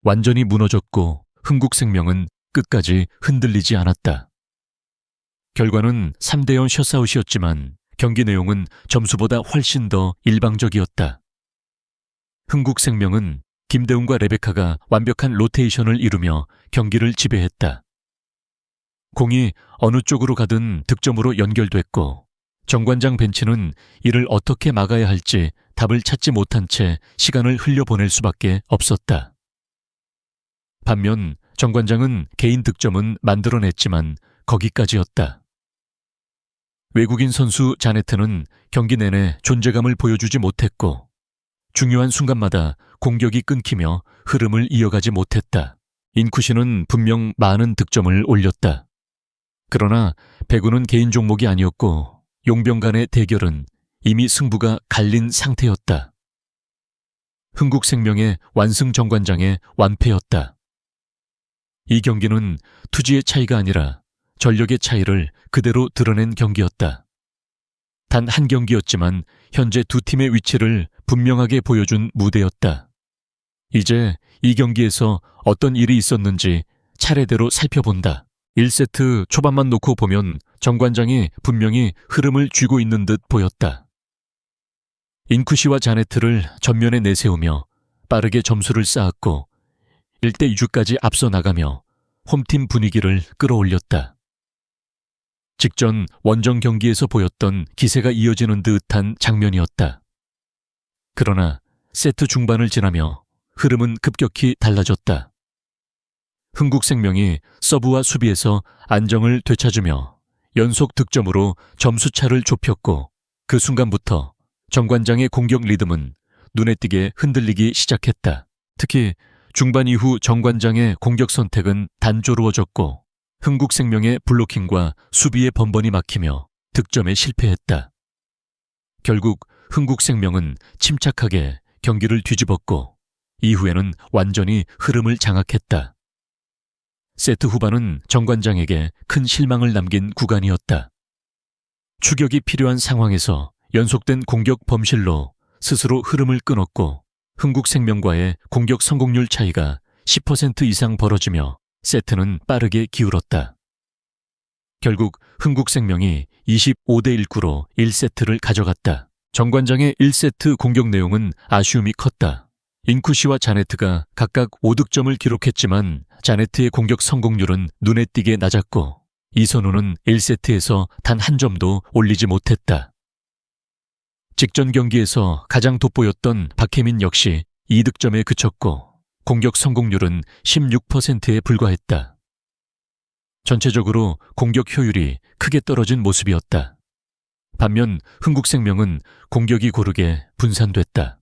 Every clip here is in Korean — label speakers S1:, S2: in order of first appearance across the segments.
S1: 완전히 무너졌고 흥국생명은 끝까지 흔들리지 않았다. 결과는 3대0 셧아웃이었지만 경기 내용은 점수보다 훨씬 더 일방적이었다. 흥국생명은 김대웅과 레베카가 완벽한 로테이션을 이루며 경기를 지배했다. 공이 어느 쪽으로 가든 득점으로 연결됐고 정관장 벤치는 이를 어떻게 막아야 할지 답을 찾지 못한 채 시간을 흘려보낼 수밖에 없었다. 반면 정관장은 개인 득점은 만들어냈지만 거기까지였다. 외국인 선수 자네트는 경기 내내 존재감을 보여주지 못했고 중요한 순간마다 공격이 끊기며 흐름을 이어가지 못했다. 인쿠시는 분명 많은 득점을 올렸다. 그러나 배구는 개인 종목이 아니었고 용병 간의 대결은 이미 승부가 갈린 상태였다. 흥국생명의 완승 정관장의 완패였다. 이 경기는 투지의 차이가 아니라 전력의 차이를 그대로 드러낸 경기였다. 단 한 경기였지만 현재 두 팀의 위치를 분명하게 보여준 무대였다. 이제 이 경기에서 어떤 일이 있었는지 차례대로 살펴본다. 1세트 초반만 놓고 보면 정관장이 분명히 흐름을 쥐고 있는 듯 보였다. 인쿠시와 자네트를 전면에 내세우며 빠르게 점수를 쌓았고 1대2주까지 앞서 나가며 홈팀 분위기를 끌어올렸다. 직전 원정 경기에서 보였던 기세가 이어지는 듯한 장면이었다. 그러나 세트 중반을 지나며 흐름은 급격히 달라졌다. 흥국생명이 서브와 수비에서 안정을 되찾으며 연속 득점으로 점수차를 좁혔고 그 순간부터 정관장의 공격 리듬은 눈에 띄게 흔들리기 시작했다. 특히 중반 이후 정관장의 공격 선택은 단조로워졌고 흥국생명의 블로킹과 수비의 번번이 막히며 득점에 실패했다. 결국 흥국생명은 침착하게 경기를 뒤집었고 이후에는 완전히 흐름을 장악했다. 세트 후반은 정관장에게 큰 실망을 남긴 구간이었다. 추격이 필요한 상황에서 연속된 공격 범실로 스스로 흐름을 끊었고 흥국생명과의 공격 성공률 차이가 10% 이상 벌어지며 세트는 빠르게 기울었다. 결국 흥국생명이 25대19로 1세트를 가져갔다. 정관장의 1세트 공격 내용은 아쉬움이 컸다. 인쿠시와 자네트가 각각 5득점을 기록했지만 자네트의 공격 성공률은 눈에 띄게 낮았고 이선우는 1세트에서 단 한 점도 올리지 못했다. 직전 경기에서 가장 돋보였던 박혜민 역시 2득점에 그쳤고 공격 성공률은 16%에 불과했다. 전체적으로 공격 효율이 크게 떨어진 모습이었다. 반면 흥국생명은 공격이 고르게 분산됐다.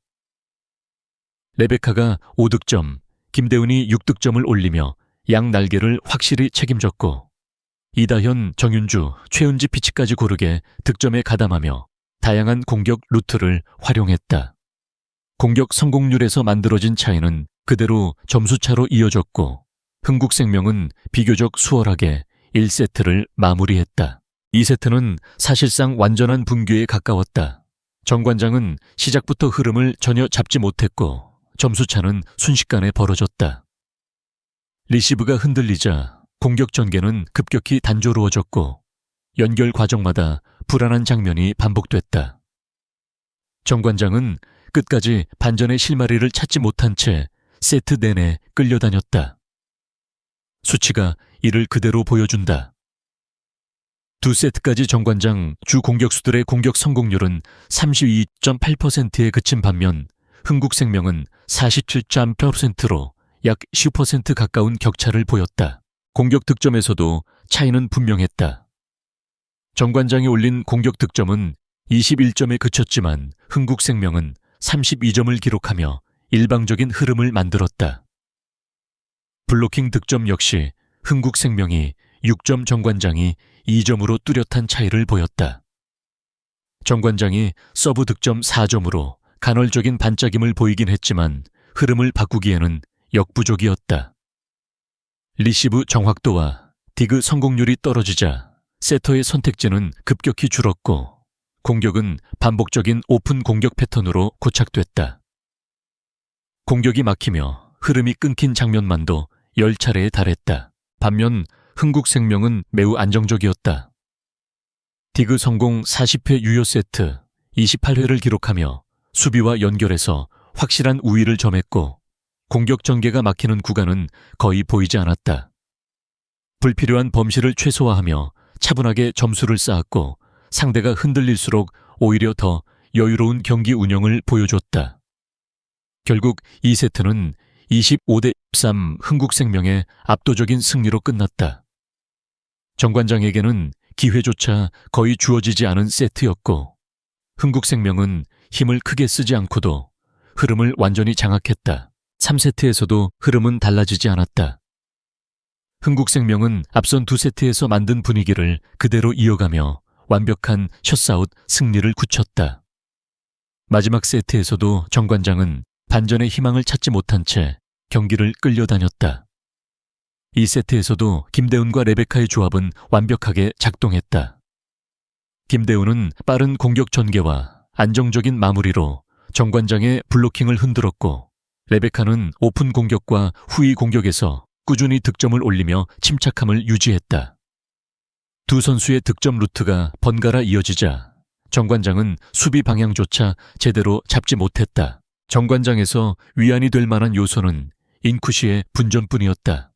S1: 레베카가 5득점, 김대훈이 6득점을 올리며 양 날개를 확실히 책임졌고 이다현, 정윤주, 최은지 피치까지 고르게 득점에 가담하며 다양한 공격 루트를 활용했다. 공격 성공률에서 만들어진 차이는 그대로 점수차로 이어졌고 흥국생명은 비교적 수월하게 1세트를 마무리했다. 2세트는 사실상 완전한 붕괴에 가까웠다. 정관장은 시작부터 흐름을 전혀 잡지 못했고 점수차는 순식간에 벌어졌다. 리시브가 흔들리자 공격 전개는 급격히 단조로워졌고 연결 과정마다 불안한 장면이 반복됐다. 정관장은 끝까지 반전의 실마리를 찾지 못한 채 세트 내내 끌려다녔다. 수치가 이를 그대로 보여준다. 두 세트까지 정관장 주 공격수들의 공격 성공률은 32.8%에 그친 반면 흥국생명은 47.8%로 약 10% 가까운 격차를 보였다. 공격 득점에서도 차이는 분명했다. 정관장이 올린 공격 득점은 21점에 그쳤지만 흥국생명은 32점을 기록하며 일방적인 흐름을 만들었다. 블로킹 득점 역시 흥국생명이 6점 정관장이 2점으로 뚜렷한 차이를 보였다. 정관장이 서브 득점 4점으로 간헐적인 반짝임을 보이긴 했지만 흐름을 바꾸기에는 역부족이었다. 리시브 정확도와 디그 성공률이 떨어지자 세터의 선택지는 급격히 줄었고 공격은 반복적인 오픈 공격 패턴으로 고착됐다. 공격이 막히며 흐름이 끊긴 장면만도 10차례에 달했다. 반면 흥국생명은 매우 안정적이었다. 디그 성공 40회 유효 세트 28회를 기록하며 수비와 연결해서 확실한 우위를 점했고 공격 전개가 막히는 구간은 거의 보이지 않았다. 불필요한 범실을 최소화하며 차분하게 점수를 쌓았고 상대가 흔들릴수록 오히려 더 여유로운 경기 운영을 보여줬다. 결국 2세트는 25대 13 흥국생명의 압도적인 승리로 끝났다. 정관장에게는 기회조차 거의 주어지지 않은 세트였고 흥국생명은 힘을 크게 쓰지 않고도 흐름을 완전히 장악했다. 3세트에서도 흐름은 달라지지 않았다. 흥국생명은 앞선 2세트에서 만든 분위기를 그대로 이어가며 완벽한 셧아웃 승리를 굳혔다. 마지막 세트에서도 정관장은 반전의 희망을 찾지 못한 채 경기를 끌려다녔다. 2세트에서도 김대훈과 레베카의 조합은 완벽하게 작동했다. 김대훈은 빠른 공격 전개와 안정적인 마무리로 정관장의 블로킹을 흔들었고 레베카는 오픈 공격과 후위 공격에서 꾸준히 득점을 올리며 침착함을 유지했다. 두 선수의 득점 루트가 번갈아 이어지자 정관장은 수비 방향조차 제대로 잡지 못했다. 정관장에서 위안이 될 만한 요소는 인쿠시의 분전뿐이었다.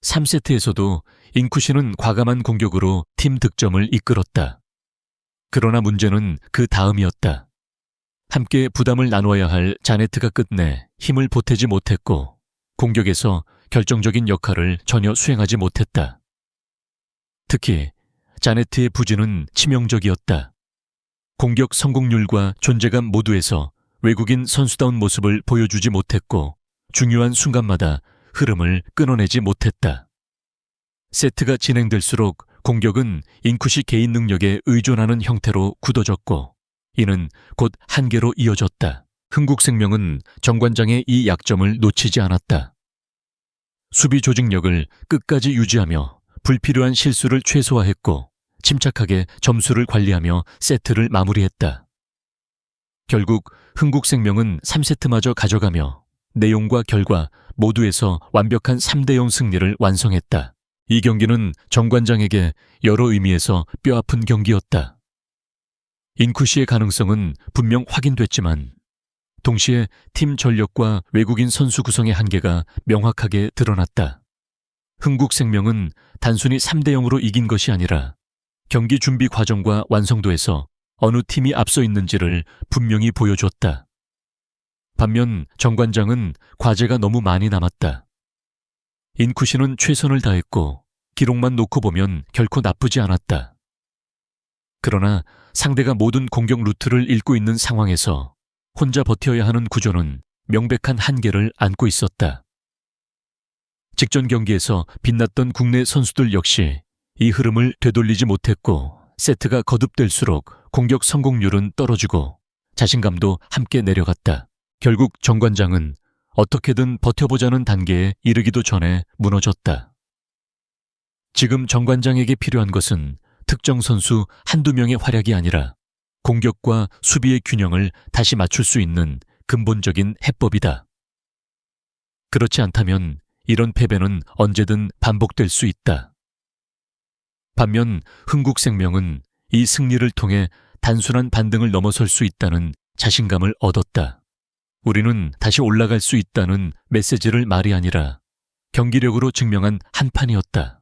S1: 3세트에서도 인쿠시는 과감한 공격으로 팀 득점을 이끌었다. 그러나 문제는 그 다음이었다. 함께 부담을 나눠야 할 자네트가 끝내 힘을 보태지 못했고 공격에서 결정적인 역할을 전혀 수행하지 못했다. 특히 자네트의 부진은 치명적이었다. 공격 성공률과 존재감 모두에서 외국인 선수다운 모습을 보여주지 못했고 중요한 순간마다 흐름을 끊어내지 못했다. 세트가 진행될수록 공격은 인쿠시 개인 능력에 의존하는 형태로 굳어졌고 이는 곧 한계로 이어졌다. 흥국생명은 정관장의 이 약점을 놓치지 않았다. 수비 조직력을 끝까지 유지하며 불필요한 실수를 최소화했고 침착하게 점수를 관리하며 세트를 마무리했다. 결국 흥국생명은 3세트마저 가져가며 내용과 결과 모두에서 완벽한 3대0 승리를 완성했다. 이 경기는 정관장에게 여러 의미에서 뼈아픈 경기였다. 인쿠시의 가능성은 분명 확인됐지만 동시에 팀 전력과 외국인 선수 구성의 한계가 명확하게 드러났다. 흥국생명은 단순히 3대0으로 이긴 것이 아니라 경기 준비 과정과 완성도에서 어느 팀이 앞서 있는지를 분명히 보여줬다. 반면 정관장은 과제가 너무 많이 남았다. 인쿠시는 최선을 다했고 기록만 놓고 보면 결코 나쁘지 않았다. 그러나 상대가 모든 공격 루트를 읽고 있는 상황에서 혼자 버텨야 하는 구조는 명백한 한계를 안고 있었다. 직전 경기에서 빛났던 국내 선수들 역시 이 흐름을 되돌리지 못했고 세트가 거듭될수록 공격 성공률은 떨어지고 자신감도 함께 내려갔다. 결국 정관장은 어떻게든 버텨보자는 단계에 이르기도 전에 무너졌다. 지금 정관장에게 필요한 것은 특정 선수 한두 명의 활약이 아니라 공격과 수비의 균형을 다시 맞출 수 있는 근본적인 해법이다. 그렇지 않다면 이런 패배는 언제든 반복될 수 있다. 반면 흥국생명은 이 승리를 통해 단순한 반등을 넘어설 수 있다는 자신감을 얻었다. 우리는 다시 올라갈 수 있다는 메시지를 말이 아니라 경기력으로 증명한 한 판이었다.